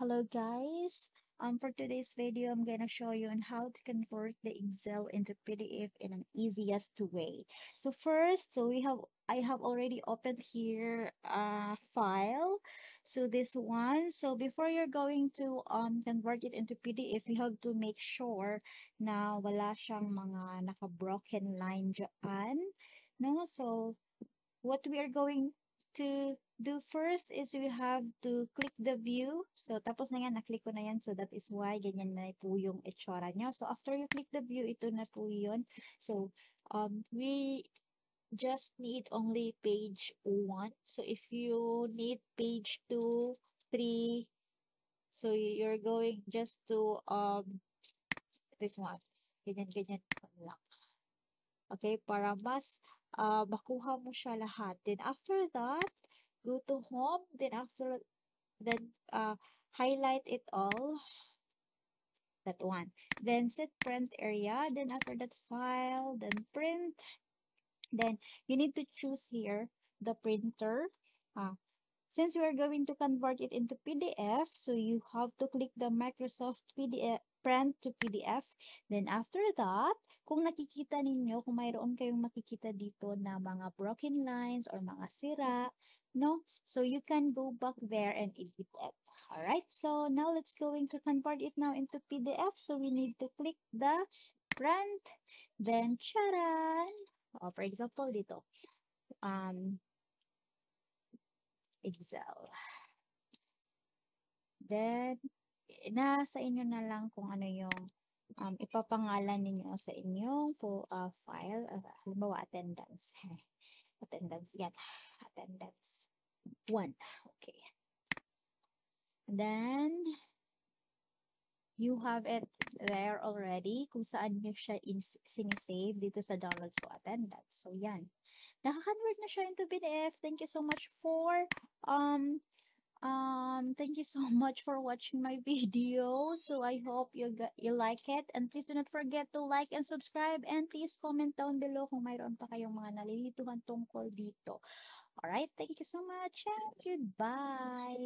Hello guys. For today's video, I'm gonna show you on how to convert the Excel into PDF in an easiest way. So first, I have already opened here a file. So this one. So before you're going to convert it into PDF, you have to make sure na wala siyang mga naka-broken line dyan. No? So what we are going to do first is we have to click the view. So, tapos na yan, na-click ko na yan. So, that is why ganyan na po yung itsura niya. So, after you click the view, ito na po yun. So, we just need only page 1. So, if you need page 2, 3, so you're going just to this one. Ganyan lang. Okay, para mas makuha mo siya lahat. Then after that, go to home. Then highlight it all. That one. Then set print area. Then after that, file. Then print. Then you need to choose here the printer. Since we are going to convert it into PDF, so you have to click the Microsoft PDF print to PDF. Then after that, kung nakikita ninyo, kung mayroon kayong makikita dito na mga broken lines or mga sira, no? So you can go back there and edit it. Alright, so now let's going to convert it now into PDF. So we need to click the print, then charan! For example, dito, Excel. Then, nasa inyo na lang kung ano yung ipapangalan ninyo sa inyong file. Halimbawa, attendance. Attendance, yan. Attendance 1. Okay. Then, you have it there already kung saan nyo siya sinisave dito sa downloads ko attendance. So, yan. Naka-convert na siya into PDF. Thank you so much for thank you so much for watching my video. So I hope you like it, and please do not forget to like and subscribe, and please comment down below kung mayroon pa kayong mga nalilituhan tungkol dito. Alright, thank you so much and goodbye.